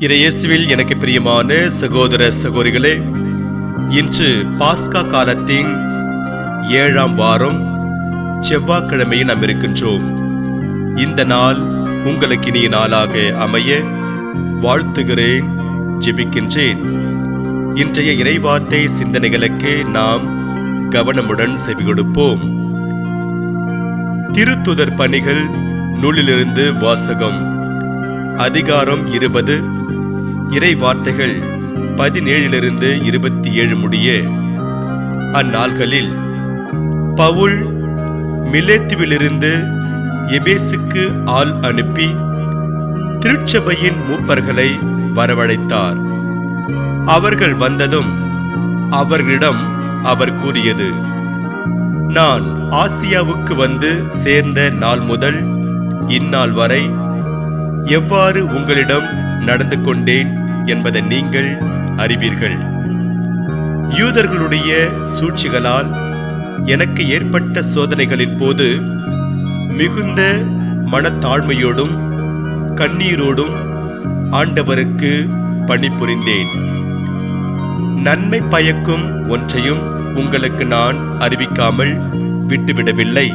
இயேசுவில் எனக்கு பிரியமான சகோதர சகோதரிகளே, இன்று பாஸ்கா காலத்தின் 7ஆம் வாரம் செவ்வாய்க்கிழமையில் நாம் இருக்கின்றோம். இந்த நாள் உங்களுக்கு இனிய நாளாக அமைய வாழ்த்துகிறேன், ஜெபிக்கின்றேன். இன்றைய இறைவார்த்தை சிந்தனைகளுக்கு நாம் கவனமுடன் செவி கொடுப்போம். திருத்துதர் பணிகள் நூலிலிருந்து வாசகம். அதிகாரம் 20, இறை வார்த்தைகள் 17 27 முடிய. அந்நாள்களில் பவுல் மிலேத்துவிலிருந்து எபேசுக்கு ஆள் அனுப்பி திருச்சபையின் மூப்பர்களை வரவழைத்தார். அவர்கள் வந்ததும் அவர்களிடம் அவர் கூறியது: நான் ஆசியாவுக்கு வந்து சேர்ந்த நாள் முதல் இந்நாள் வரை எவ்வாறு உங்களிடம் நடந்து கொண்டேன் என்பதை நீங்கள் அறிவீர்கள். யூதர்களுடைய சூழ்ச்சிகளால் எனக்கு ஏற்பட்ட சோதனைகளின் போது மிகுந்த மனத்தாழ்மையோடும் கண்ணீரோடும் ஆண்டவருக்கு பணிபுரிந்தேன். நன்மை பயக்கும் ஒன்றையும் உங்களுக்கு நான் அறிவிக்காமல் விட்டுவிடவில்லை.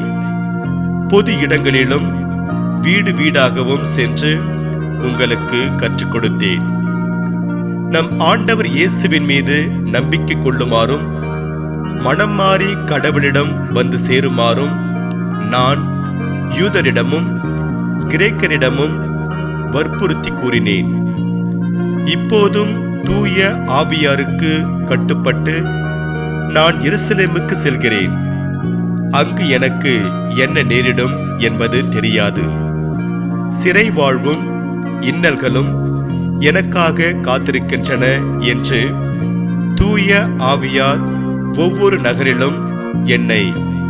பொது இடங்களிலும் வீடு வீடாகவும் சென்று உங்களுக்கு கற்றுக் கொடுத்தேன். நம் ஆண்டவர் இயேசுவின் மீது நம்பிக்கை கொள்ளுமாறும் மனம் மாறி கடவுளிடம் வந்து சேருமாறும் நான் யூதரிடமும் கிரேக்கரிடமும் வற்புறுத்தி கூறினேன். இப்போதும் தூய ஆவியாருக்கு கட்டுப்பட்டு நான் எருசலேமுக்கு செல்கிறேன். அங்கு எனக்கு என்ன நேரிடும் என்பது தெரியாது. சிறை வாழ்வும் இன்னல்களும் எனக்காக காத்திருக்கின்றன என்று தூய ஆவியார் ஒவ்வொரு நகரிலும் என்னை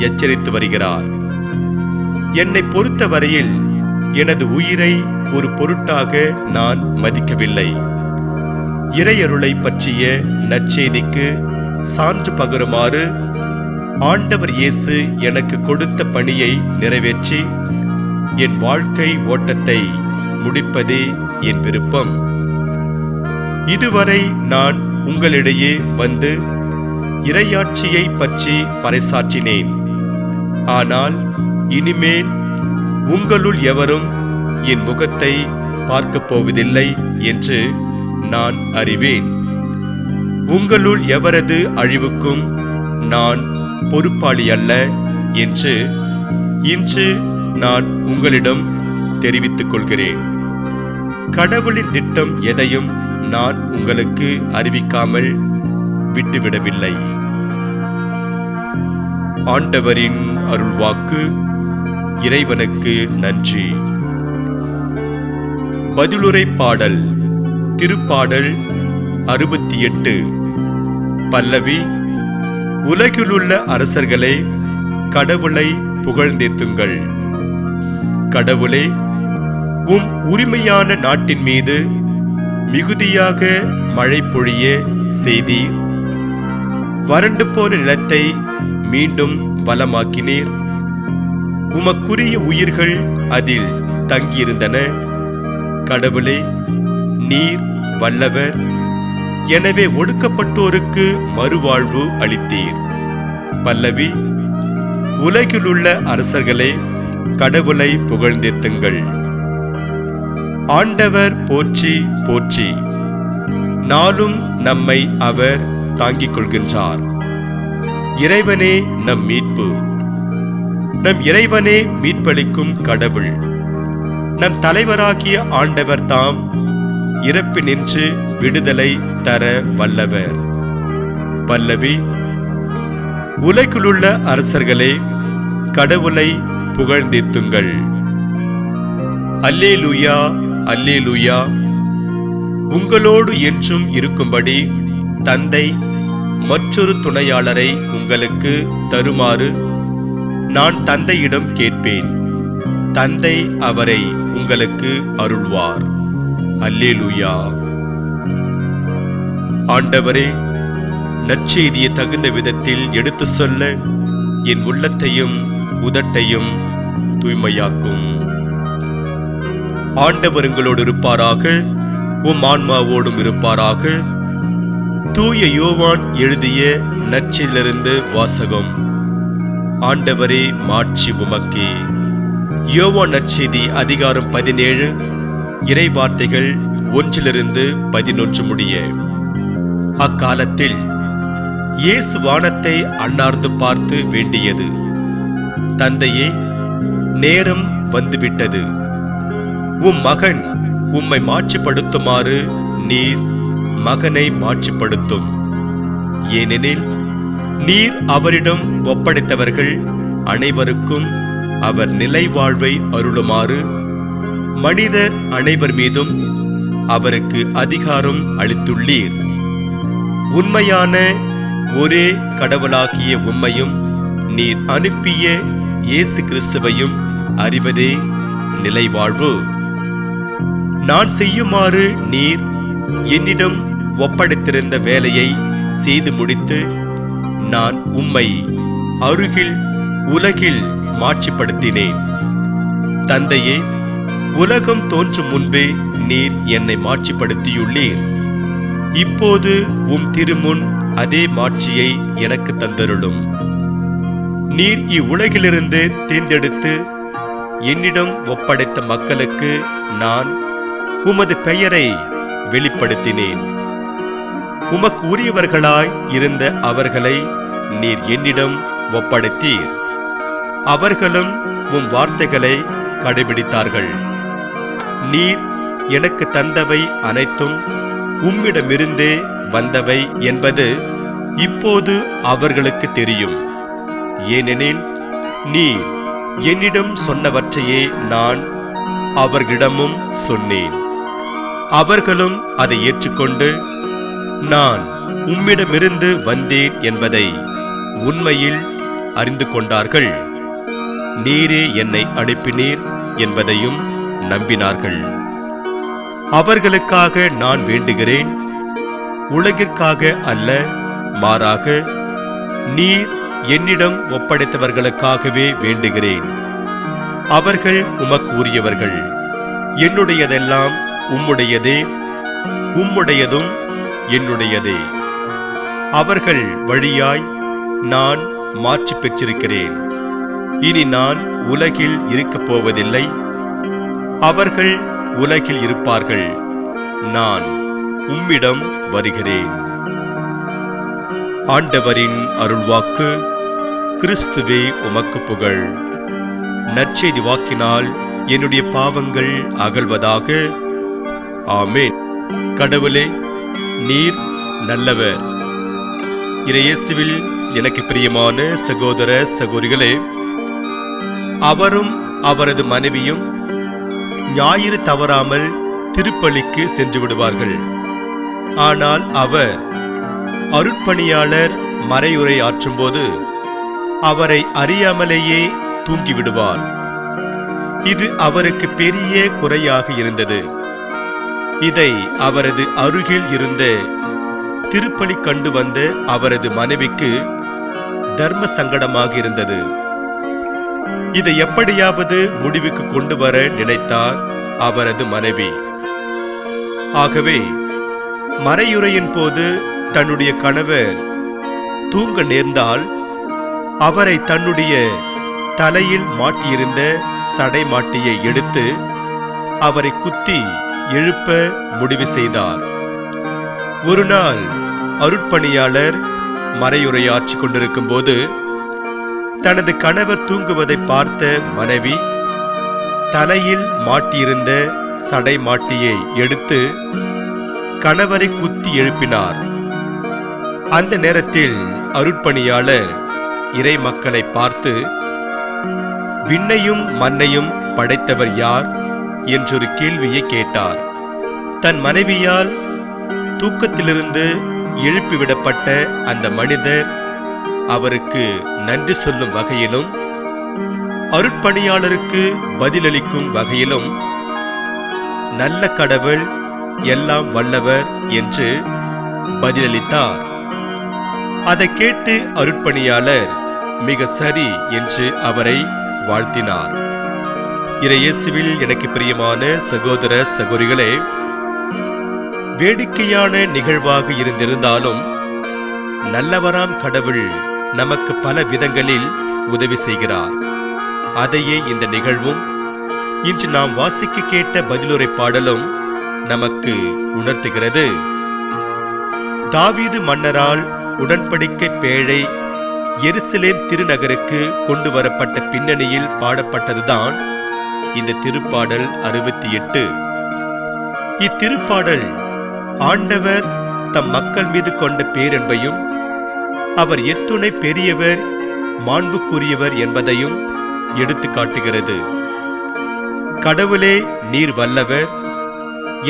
எச்சரித்து வருகிறார். என்னை பொறுத்தவரையில் எனது உயிரை ஒரு பொருட்டாக நான் மதிக்கவில்லை. இறையருளை பற்றிய நற்செய்திக்கு சான்று பகருமாறு ஆண்டவர் இயேசு எனக்கு கொடுத்த பணியை நிறைவேற்றி என் வாழ்க்கை ஓட்டத்தை முடிப்பதே என் விருப்பம். இதுவரை நான் உங்களிடையே வந்து இறையாட்சியை பற்றி பறைசாற்றினேன். ஆனால் இனிமேல் உங்களுள் எவரும் என் முகத்தை பார்க்கப் போவதில்லை என்று நான் அறிவேன். உங்களுள் எவரது அழிவுக்கும் நான் பொறுப்பாளி அல்ல என்று இன்று நான் உங்களிடம் தெரிவித்துக் கொள்கிறேன். கடவுளின் திட்டம் எதையும் நான் உங்களுக்கு அறிவிக்காமல் விட்டுவிடவில்லை. ஆண்டவரின் அருள்வாக்கு. இறைவனுக்கு நன்றி. பதிலுரை பாடல். திருப்பாடல் 68. பல்லவி. உலகிலுள்ள அரசர்களே, கடவுளை புகழ்ந்தேத்துங்கள். கடவுளே, உம் உரிமையான நாட்டின் மீது மிகுதியாக மழை பொழிய செய்தீர். வறண்டு போன நிலத்தை மீண்டும் வளமாக்கினீர். உமக்குரிய உயிர்கள் அதில் தங்கியிருந்தன. கடவுளே, நீர் வல்லவர். எனவே ஒடுக்கப்பட்டோருக்கு மறுவாழ்வு அளித்தீர். பல்லவி. உலகிலுள்ள அரசர்களே, கடவுளை புகழ்ந்தேத்துங்கள். ஆண்டவர் போற்றி போற்றி. நாளும் நம்மை அவர் தாங்கிக் கொள்கின்றார். இறைவனே நம் மீட்பு. நம் இறைவனே மீட்பளிக்கும் கடவுள். நம் தலைவராகிய ஆண்டவர் தாம் இறப்பினின்று விடுதலை தர வல்லவர். பல்லவி. உலகிலுள்ள அரசர்களே, கடவுளை புகழ்ந்தேத்துங்கள். அல்லேலூயா, அல்லேலூயா. உங்களோடு என்றும் இருக்கும்படி தந்தை மற்றொரு துணையாளரை உங்களுக்கு தருமாறு நான் தந்தையிடம் கேட்பேன். தந்தை அவரை உங்களுக்கு அருள்வார். அல்லேலூயா. ஆண்டவரே, நற்செய்தியை தகுந்த விதத்தில் எடுத்து சொல்ல என் உள்ளத்தையும் உதட்டையும் தூய்மையாக்கும். ஆண்டவர் உங்களோடு இருப்பாராக. உம் ஆன்மாவோடும் இருப்பாராக. தூய யோவான் எழுதிய நற்செய்தியிலிருந்து வாசகம். ஆண்டவரே, மாட்சி உமக்கே. யோவான் நற்செய்தி அதிகாரம் 17, இறை வார்த்தைகள் 1-11 முடிய. அக்காலத்தில் இயேசு வானத்தை அண்ணார்ந்து பார்த்து வேண்டியது, தந்தையே, நேரம் வந்துவிட்டது. உம் மகன் உம்மை மாட்சிப்படுத்துமாறு நீர் மகனை மாட்சிப்படுத்தும். ஏனெனில் நீர் அவரிடம் ஒப்படைத்தவர்கள் அனைவருக்கும் அவர் நிலை வாழ்வை அருளுமாறு மனிதர் அனைவர் மீதும் அவருக்கு அதிகாரம் அளித்துள்ளீர். உண்மையான ஒரே கடவுளாகிய உம்மையும் நீர் அனுப்பிய இயேசு கிறிஸ்துவையும் அறிவதே நிலை வாழ்வு. நான் செய்யுமாறு நீர் என்னிடம் ஒப்படைத்திருந்த வேலையை செய்து முடித்து நான் உம்மை அருகில் உலகில் மாட்சிப்படுத்தினேன். தந்தையே, உலகம் தோன்றும் முன்பே நீர் என்னை மாட்சிப்படுத்தியுள்ளீர். இப்போது உம் திருமுன் அதே மாட்சியை எனக்கு தந்தருளும். நீர் இவ்வுலகிலிருந்து தேர்ந்தெடுத்து என்னிடம் ஒப்படைத்த மக்களுக்கு நான் உமது பெயரை வெளிப்படுத்தினேன். உமக்கு உரியவர்களாய் இருந்த அவர்களை நீர் என்னிடம் ஒப்படைத்தீர். அவர்களும் உம் வார்த்தைகளை கடைபிடித்தார்கள். நீர் எனக்கு தந்தவை அனைத்தும் உம்மிடமிருந்தே வந்தவை என்பது இப்போது அவர்களுக்கு தெரியும். ஏனெனில் நீர் என்னிடம் சொன்னவற்றையே நான் அவர்களிடமும் சொன்னேன். அவர்களும் அதை ஏற்றுக்கொண்டு நான் உம்மிடமிருந்து வந்தேன் என்பதை உண்மையில் அறிந்து கொண்டார்கள். நீரே என்னை அனுப்பினீர் என்பதையும் நம்பினார்கள். அவர்களுக்காக நான் வேண்டுகிறேன், உலகிற்காக அல்ல, மாறாக நீர் என்னிடம் ஒப்படைத்தவர்களுக்காகவே வேண்டுகிறேன். அவர்கள் உமக்கு உரியவர்கள். என்னுடையதெல்லாம் உம்முடையதே, உம்முடையதும் என்னுடையதே. அவர்கள் வழியாய் நான் மாற்றி பெற்றிருக்கிறேன். இனி நான் உலகில் இருக்கப் போவதில்லை. அவர்கள் உலகில் இருப்பார்கள். நான் உம்மிடம் வருகிறேன். ஆண்டவரின் அருள்வாக்கு. கிறிஸ்துவே உமக்கு புகழ். நற்செய்தி வாக்கினால் என்னுடைய பாவங்கள் அகல்வதாக. ஆமென். கடவுளே, நீர் நல்லவர். இயேசுவில் எனக்கு பிரியமான சகோதர சகோதரிகளே, அவரும் அவரது மனைவியும் ஞாயிறு தவறாமல் திருப்பலிக்கு சென்று விடுவார்கள். ஆனால் அவர் அருட்பணியாளர் மறையுரை ஆற்றும்போது அவரை அறியாமலேயே தூங்கிவிடுவார். இது அவருக்கு பெரிய குறையாக இருந்தது. இதை அவரது அருகில் இருந்த திருப்பலி கண்டு வந்த அவரது மனைவிக்கு தர்ம சங்கடமாக இருந்தது. இதை எப்படியாவது முடிவுக்கு கொண்டு வர நினைத்தார் அவரது மனைவி. ஆகவே மறையுரையின் போது தன்னுடைய கணவர் தூங்க நேர்ந்தால் அவரை தன்னுடைய தலையில் மாட்டியிருந்த சடை மாட்டியை எடுத்து அவரை குத்தி எழுப்ப முடிவு செய்தார். ஒரு நாள் அருட்பணியாளர் மறையுரையாற்றிக் கொண்டிருக்கும் போது தனது கணவர் தூங்குவதை பார்த்த மனைவி தலையில் மாட்டியிருந்த சடை மாட்டியை எடுத்து கணவரை குத்தி எழுப்பினார். அந்த நேரத்தில் அருட்பணியாளர் இறை மக்களை பார்த்து, விண்ணையும் மண்ணையும் படைத்தவர் யார் என்றொரு கேள்வியை கேட்டார். தன் மனைவியால் தூக்கத்திலிருந்து எழுப்பிவிடப்பட்ட அந்த மனிதர் அவருக்கு நன்றி சொல்லும் வகையிலும் அருட்பணியாளருக்கு பதிலளிக்கும் வகையிலும் நல்ல கடவுள், எல்லாம் வல்லவர் என்று பதிலளித்தார். அதை கேட்டு அருட்பணியாளர் மிக சரி என்று அவரை வாழ்த்தினார். இயேசுவில் எனக்கு பிரியமான சகோதர சகோதரிகளே, வேடிக்கையான நிகழ்வாக இருந்திருந்தாலும் நல்லவராம் கடவுள் நமக்கு பல விதங்களில் உதவி செய்கிறார். அதையே இந்த நிகழ்வும் இன்று நாம் வாசிக்க கேட்ட பதிலுரை பாடலும் நமக்கு உணர்த்துகிறது. தாவீது மன்னரால் உடன்படிக்கை பேழை எருசலேம் திருநகருக்கு கொண்டு வரப்பட்ட பின்னணியில் பாடப்பட்டதுதான் இந்த திருப்பாடல் 68. இத்திருப்பாடல் ஆண்டவர் தம் மக்கள் மீது கொண்ட பேரன்பையும் அவர் எத்துணை பெரியவர் மாண்புக்குரியவர் என்பதையும் எடுத்து காட்டுகிறது. கடவுளே நீர் வல்லவர்,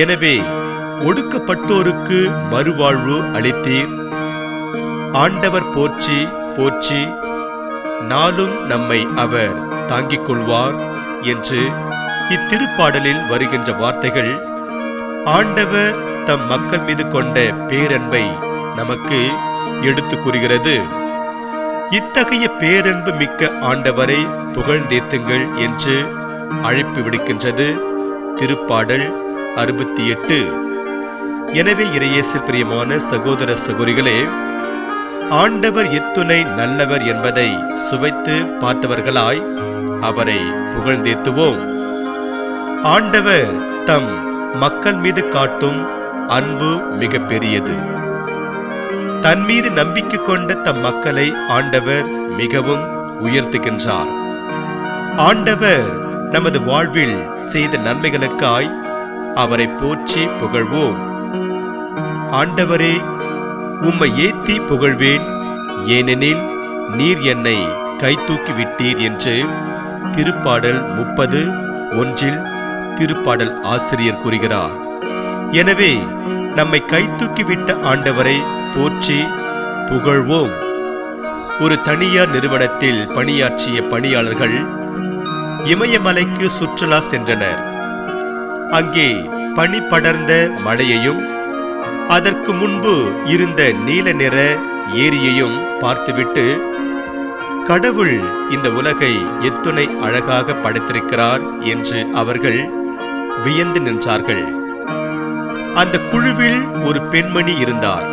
எனவே ஒடுக்கப்பட்டோருக்கு மறுவாழ்வு அளித்தீர். ஆண்டவர் போற்றி போற்றி, நாளும் நம்மை அவர் தாங்கிக் கொள்வார் என்று இத்திருப்பாடலில் வருகின்ற வார்த்தைகள் ஆண்டவர் தம் மக்கள் மீது கொண்ட பேரன்பை நமக்கு எடுத்து கூறுகிறது. இத்தகைய பேரன்பு மிக்க ஆண்டவரை புகழ்ந்தேத்துங்கள் என்று அழைப்பு விடுக்கின்றது திருப்பாடல் 68. எனவே இறையேசு பிரியமான சகோதர சகோதரிகளே, ஆண்டவர் எத்துணை நல்லவர் என்பதை சுவைத்து பார்த்தவர்களாய் அவரை புகழ்ந்தேத்துவோம். ஆண்டவர் தம் மக்கள் மீது காட்டும் அன்பு மிக பெரியது. தன் மீது நம்பிக்கை கொண்ட தம் மக்களை ஆண்டவர் மிகவும் உயர்த்துகின்றார். ஆண்டவர் நமது வாழ்வில் செய்த நன்மைகளுக்காய் அவரை போற்றி புகழ்வோம். ஆண்டவரே, உம்மை ஏத்தி புகழ்வேன், ஏனெனில் நீர் என்னை கைதூக்கி விட்டீர் என்று திருப்பாடல் 30:1 திருப்பாடல் ஆசிரியர் கூறுகிறார். எனவே நம்மை கைதூக்கிவிட்ட ஆண்டவரை போற்றி புகழ்வோம். ஒரு தனியார் நிறுவனத்தில் பணியாற்றிய பணியாளர்கள் இமயமலைக்கு சுற்றுலா சென்றனர். அங்கே பனி படர்ந்த மலையையும் அதற்கு முன்பு இருந்த நீல நிற ஏரியையும் பார்த்துவிட்டு, கடவுள் இந்த உலகை எத்துணை அழகாக படைத்திருக்கிறார் என்று அவர்கள் வியந்து நின்றார்கள். அந்த குழுவில் ஒரு பெண்மணி இருந்தார்.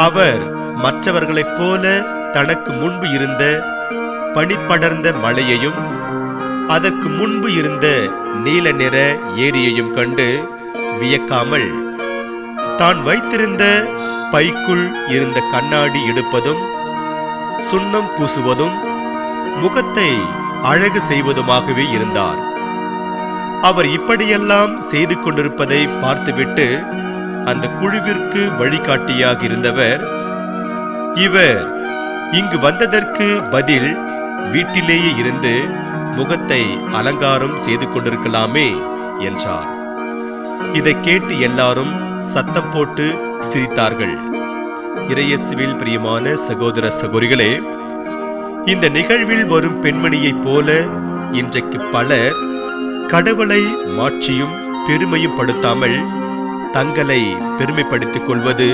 அவர் மற்றவர்களைப் போல தனக்கு முன்பு இருந்த பனிப்படர்ந்த மலையையும் அதற்கு முன்பு இருந்த நீல நிற ஏரியையும் கண்டு வியக்காமல், தான் வைத்திருந்த பைக்குள் இருந்த கண்ணாடி எடுப்பதும் சுண்ணம் பூசுவதும் முகத்தை அழகு செய்வதுமாகவே இருந்தார். அவர் இப்படியெல்லாம் செய்து கொண்டிருப்பதை பார்த்துவிட்டு அந்த குழுவிற்கு வழிகாட்டியாக இருந்தவர், இவர் இங்கு வந்ததற்கு பதில் வீட்டிலேயே இருந்து முகத்தை அலங்காரம் செய்து கொண்டிருக்கலாமே என்றார். இதை கேட்டு எல்லாரும் சத்தம் போட்டு சிரித்தார்கள். இறையேசுவில் பிரியமான சகோதர சகோதரிகளே, இந்த நிகழ்வில் வரும் பெண்மணியைப் போல இன்றைக்கு பலர் கடவுளை மாற்றியும் பெருமையும் படுத்தாமல் தங்களை பெருமைப்படுத்திக் கொள்வது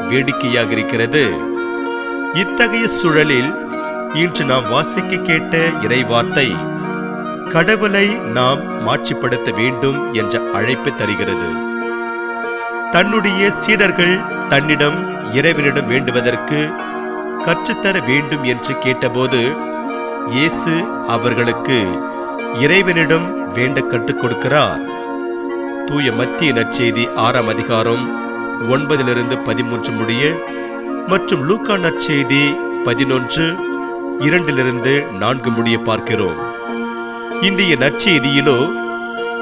வேடிக்கையாக இருக்கிறது. இத்தகைய சூழலில் இன்று நாம் வாசிக்க கேட்ட இறைவார்த்தை கடவுளை நாம் மாற்றிப்படுத்த வேண்டும் என்ற அழைப்பு தருகிறது. தன்னுடைய சீடர்கள் தன்னிடம் இறைவனிடம் வேண்டுவதற்கு கற்றுத்தர வேண்டும் என்று கேட்டபோது இயேசு அவர்களுக்கு இறைவனிடம் வேண்ட கற்றுக் கொடுக்கிறார். தூய மத்திய நற்செய்தி 6ஆம் அதிகாரம் 9-13 முடிய மற்றும் லூக்கா நற்செய்தி 11:2-4 முடிய பார்க்கிறோம். இன்றைய நற்செய்தியிலோ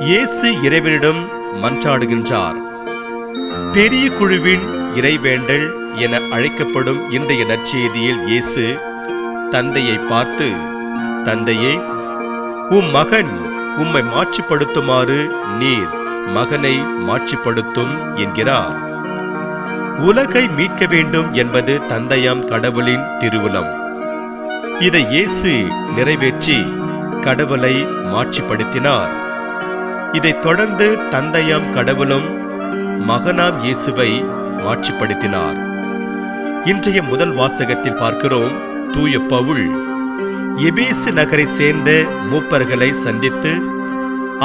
இயேசு இறைவனிடம் மன்றாடுகின்றார். பெரிய குழுவின் இறைவேண்டல் என அழைக்கப்படும் இன்றைய நற்செய்தியில் இயேசு தந்தையை பார்த்து, தந்தையே, உம் மகன் உம்மை மாட்சிப்படுத்துமாறு நீர் மகனை மாட்சிப்படுத்தும் என்கிறார். உலகை மீட்க வேண்டும் என்பது தந்தையாம் கடவுளின் திருவுளம். இதை இயேசு நிறைவேற்றி கடவுளை மாட்சிப்படுத்தினார். இதைத் தொடர்ந்து தந்தையாம் கடவுளும் மகனாம் இயேசுவை மாட்சிப்படுத்தினார். இன்றைய முதல் வாசகத்தில் பார்க்கிறோம், தூய பவுல் எபேசு நகரை சேர்ந்த மூப்பர்களை சந்தித்து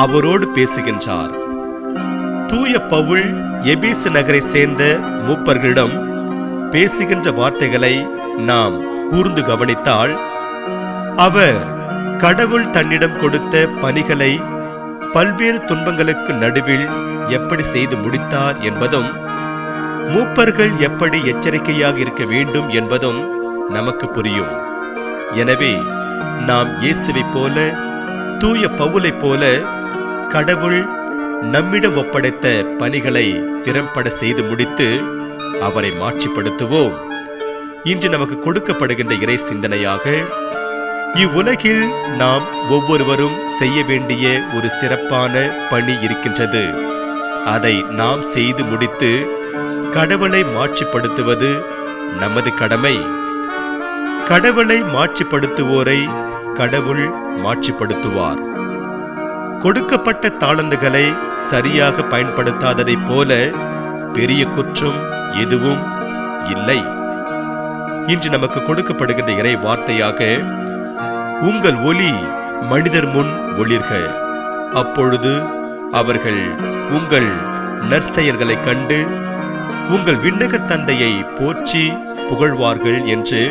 அவரோடு பேசுகின்றார். தூய பவுல் எபேசு நகரை சேர்ந்த மூப்பர்களிடம் பேசுகின்ற வார்த்தைகளை நாம் கூர்ந்து கவனித்தால், அவர் கடவுள் தன்னிடம் கொடுத்த பணிகளை பல்வேறு துன்பங்களுக்கு நடுவில் எப்படி செய்து முடித்தார் என்பதும், மூப்பர்கள் எப்படி எச்சரிக்கையாக இருக்க வேண்டும் என்பதும் நமக்கு புரியும். எனவே நாம் இயேசுவைப் போல, தூய பவுலைப் போல கடவுள் நம்மிடம் ஒப்படைத்த பணிகளை திறம்பட செய்து முடித்து அவரை மாட்சிப்படுத்துவோம். இன்று நமக்கு கொடுக்கப்படுகின்ற இறை சிந்தனையாக, இவ்வுலகில் நாம் ஒவ்வொருவரும் செய்ய வேண்டிய ஒரு சிறப்பான பணி இருக்கின்றது. அதை நாம் செய்து முடித்து கடவுளை மாட்சிப்படுத்துவது நமது கடமை. கடவுளை மாட்சிப்படுத்துவோரை கடவுள் மாட்சிப்படுத்துவார். கொடுக்கப்பட்ட தாளந்துகளை சரியாக பயன்படுத்தாததைப் போல பெரிய குற்றம் எதுவும் இல்லை. இன்று நமக்கு கொடுக்கப்படுகின்ற இறை வார்த்தையாக, உங்கள் ஒளி மனிதர் முன் ஒளிர்க, அப்பொழுது அவர்கள் உங்கள் நற்செயல்களை கண்டு உங்கள் விண்ணக தந்தையை போற்றி புகழ்வார்கள் என்று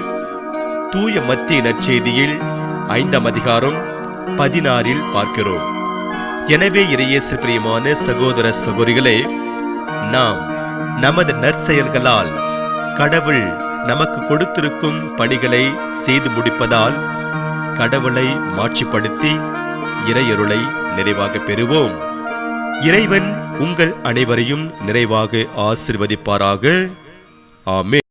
தூய மத்திய நற்செய்தியில் 5ஆம் அதிகாரம் 16 பார்க்கிறோம். எனவே இறையேசு பிரியமான சகோதர சகோதரிகளே, நாம் நமது நற்செயல்களால் கடவுள் நமக்கு கொடுத்திருக்கும் பணிகளை செய்து முடிப்பதால் கடவுளை மாட்சிப்படுத்தி இறையருளை நிறைவாக பெறுவோம். இறைவன் உங்கள் அனைவரையும் நிறைவாக ஆசீர்வதிப்பாராக. ஆமென்.